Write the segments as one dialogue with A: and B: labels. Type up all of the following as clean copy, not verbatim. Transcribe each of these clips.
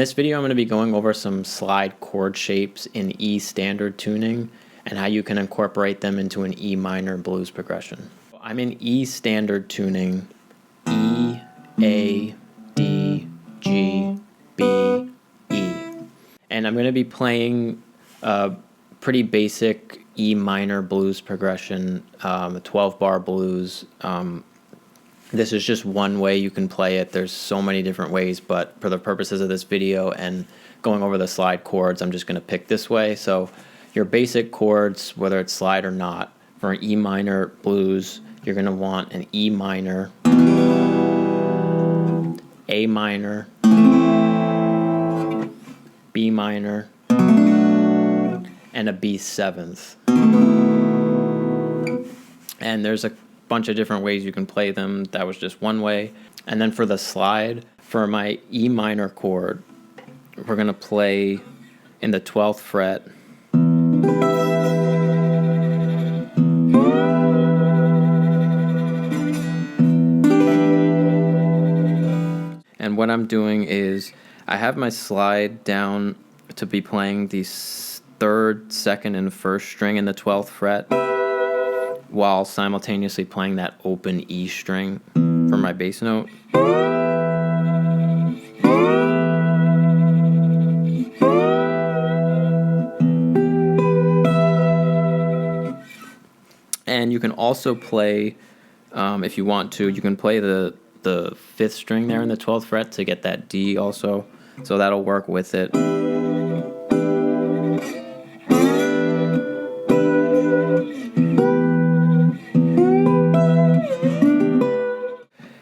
A: this video, I'm going to be going over some slide chord shapes in E standard tuning and how you can incorporate them into an E minor blues progression. I'm in E standard tuning, E, A, D, G, B, E. And I'm going to be playing a pretty basic E minor blues progression, a 12-bar blues. This is just one way you can play it. There's so many different ways, but for the purposes of this video and going over the slide chords, I'm just going to pick this way. So your basic chords, whether it's slide or not, for an E minor blues, you're going to want an E minor, A minor, B minor, and a B7th. And there's a bunch of different ways you can play them. That was just one way. And then for the slide, for my E minor chord, we're going to play in the 12th fret. And what I'm doing is I have my slide down to be playing the 3rd, 2nd, and 1st string in the 12th fret, while simultaneously playing that open E string for my bass note. And you can also play, if you want to, you can play the 5th string there in the 12th fret to get that D also, so that'll work with it.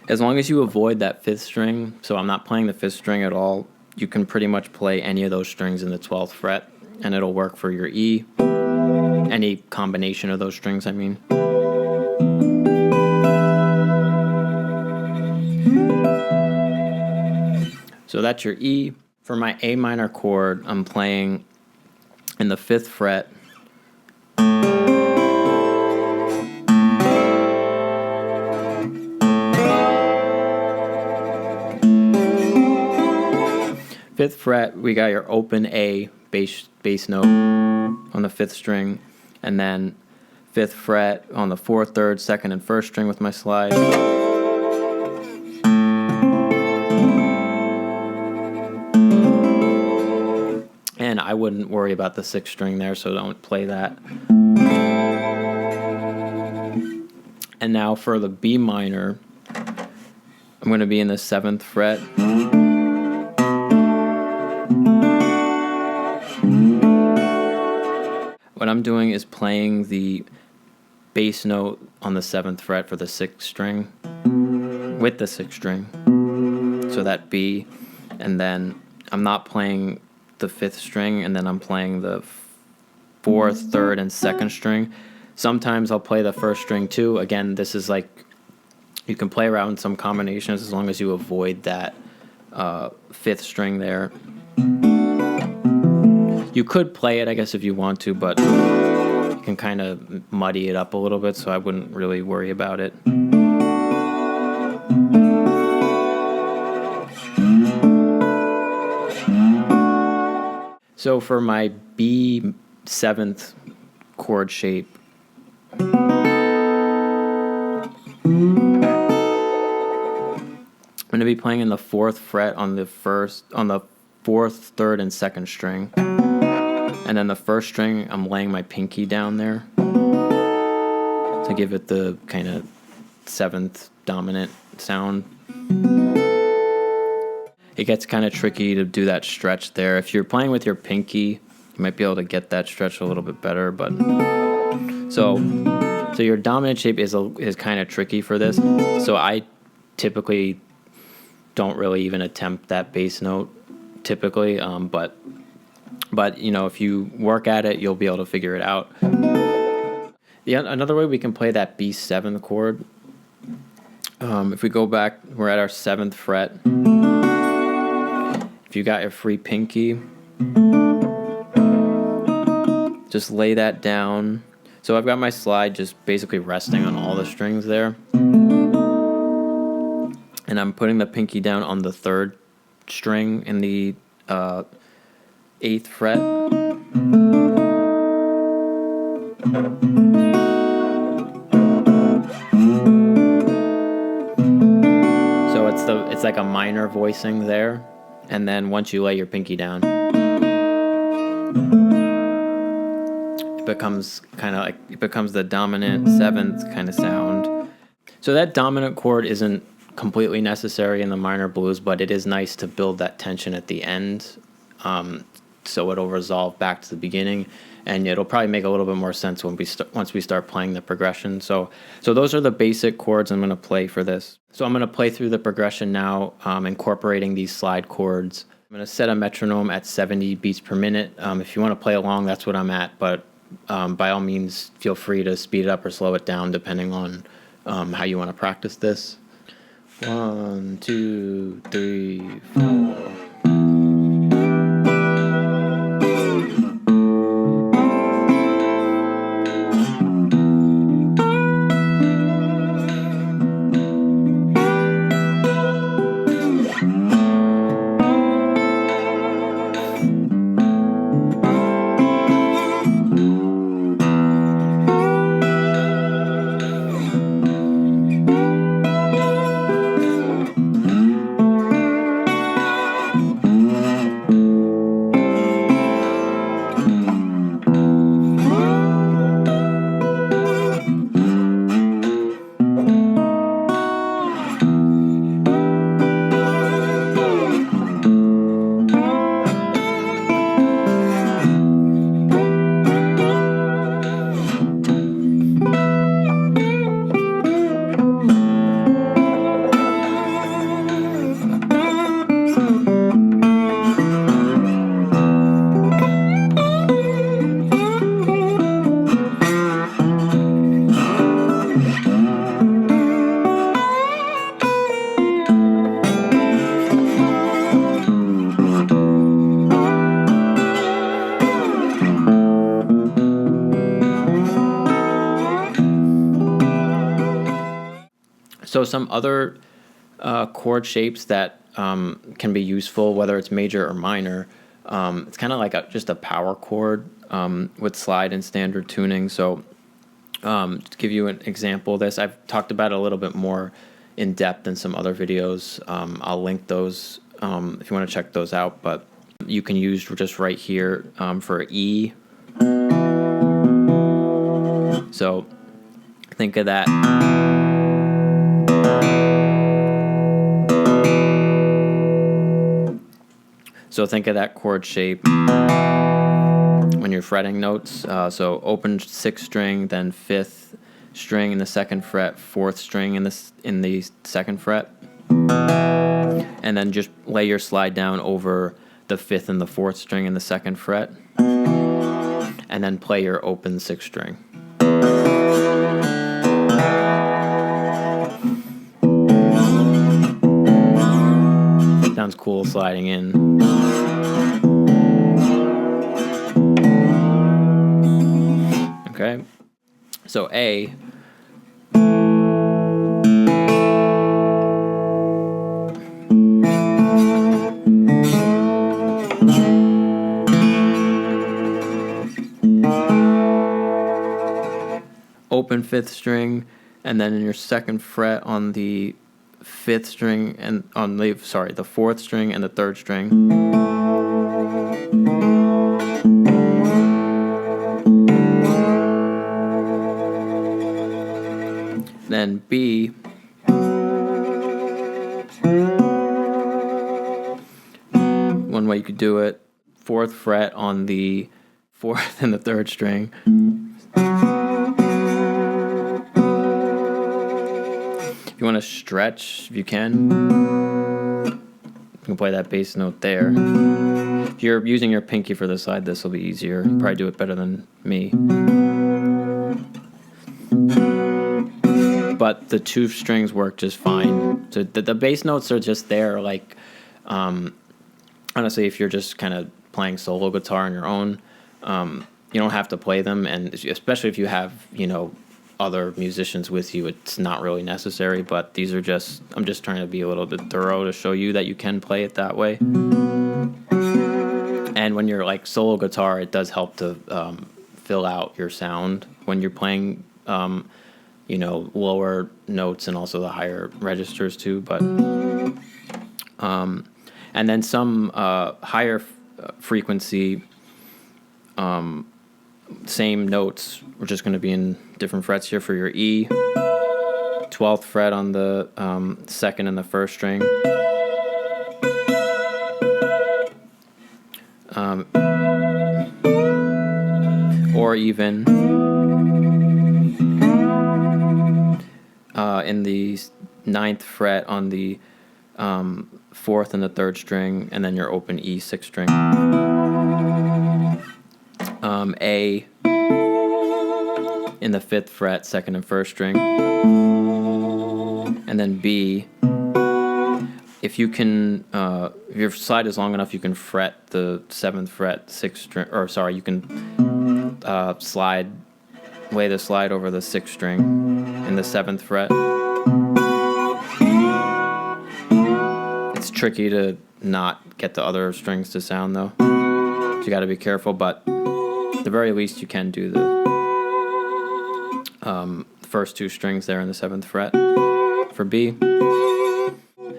A: As long as you avoid that 5th string, so I'm not playing the 5th string at all, you can pretty much play any of those strings in the 12th fret, and it'll work for your E. Any combination of those strings, I mean. So that's your E. For my A minor chord, I'm playing in the 5th fret. Fifth fret, we got your open A bass note on the 5th string, and then 5th fret on the 4th, 3rd, 2nd, and 1st string with my slide. And I wouldn't worry about the 6th string there, so don't play that. And now for the B minor, I'm going to be in the 7th fret. What I'm doing is playing the bass note on the 7th fret for the 6th string with the 6th string, so that B, and then I'm not playing the 5th string, and then I'm playing the 4th, 3rd, and 2nd string. Sometimes I'll play the 1st string too. Again, this is like, you can play around some combinations as long as you avoid that 5th string there. You could play it, I guess, if you want to, but you can kind of muddy it up a little bit, so I wouldn't really worry about it. So for my B7th chord shape, I'm going to be playing in the 4th fret on the 4th, 3rd, and 2nd string. And then the 1st string, I'm laying my pinky down there to give it the kind of 7th dominant sound. It gets kind of tricky to do that stretch there. If you're playing with your pinky, you might be able to get that stretch a little bit better. But so your dominant shape is kind of tricky for this. So I typically don't really even attempt that bass note typically, but you know, if you work at it, you'll be able to figure it out. Yeah, another way we can play that B7 chord. If we go back, we're at our 7th fret. If you got your free pinky, just lay that down. So I've got my slide just basically resting on all the strings there. And I'm putting the pinky down on the 3rd string in the 8th fret. So it's like a minor voicing there, and then once you lay your pinky down, it becomes the dominant 7th kind of sound. So that dominant chord isn't completely necessary in the minor blues, but it is nice to build that tension at the end, so it'll resolve back to the beginning, and it'll probably make a little bit more sense when once we start playing the progression. So those are the basic chords I'm going to play for this. So I'm going to play through the progression now, incorporating these slide chords. I'm going to set a metronome at 70 beats per minute. If you want to play along, that's what I'm at, but by all means, feel free to speed it up or slow it down depending on how you want to practice this. 1, 2, 3, 4. So some other chord shapes that can be useful, whether it's major or minor, it's kind of like just a power chord with slide and standard tuning. So to give you an example of this, I've talked about it a little bit more in depth in some other videos. I'll link those if you want to check those out, but you can use just right here for E. So think of that. So think of that chord shape when you're fretting notes. So open 6th string, then 5th string in the 2nd fret, 4th string in the 2nd fret, and then just lay your slide down over the 5th and the 4th string in the 2nd fret, and then play your open 6th string. Sounds cool sliding in. Okay, so A. Open 5th string, and then in your 2nd fret on the 5th string and on the 4th string and the 3rd string. Then B. One way you could do it, 4th fret on the 4th and the 3rd string. If you want to stretch, if you can play that bass note there. If you're using your pinky for the slide, this will be easier. You probably do it better than me. But the 2 strings work just fine. So the bass notes are just there. Like, honestly, if you're just kind of playing solo guitar on your own, you don't have to play them. And especially if you have, other musicians with you, it's not really necessary. But these are I'm just trying to be a little bit thorough to show you that you can play it that way. And when you're like solo guitar, it does help to fill out your sound when you're playing, you know, lower notes and also the higher registers too. But and then some higher frequency, same notes. We're just going to be in different frets here for your E. 12th fret on the second and the first string. Or even in the 9th fret on the 4th and the 3rd string, and then your open E 6th string. A in the 5th fret, 2nd and 1st string, and then B. If you can, if your slide is long enough, you can fret the 7th fret, 6th string, or sorry, you can lay the slide over the 6th string in the 7th fret. It's tricky to not get the other strings to sound though, so you got to be careful. But at the very least, you can do the first 2 strings there in the 7th fret for B.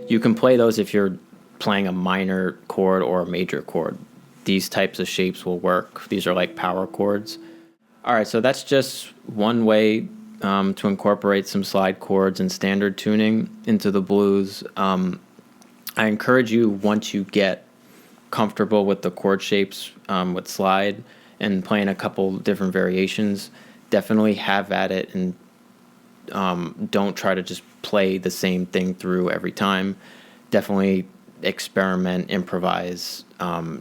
A: You can play those if you're playing a minor chord or a major chord. These types of shapes will work. These are like power chords. All right, so that's just one way to incorporate some slide chords and standard tuning into the blues. I encourage you, once you get comfortable with the chord shapes with slide and playing a couple different variations, definitely have at it, and don't try to just play the same thing through every time. Definitely experiment, improvise,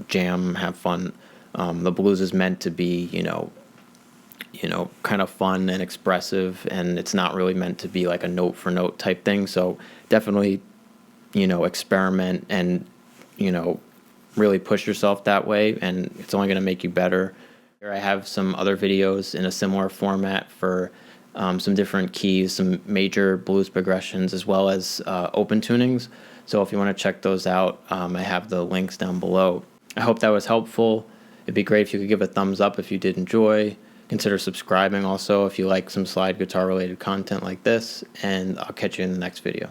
A: jam, have fun. The blues is meant to be, you know, kind of fun and expressive, and it's not really meant to be like a note for note type thing. So definitely, you know, experiment and, you know, really push yourself that way, and it's only going to make you better. Here I have some other videos in a similar format for some different keys, some major blues progressions, as well as open tunings. So if you want to check those out, I have the links down below. I hope that was helpful. It'd be great if you could give a thumbs up if you did enjoy. Consider subscribing also if you like some slide guitar related content like this, and I'll catch you in the next video.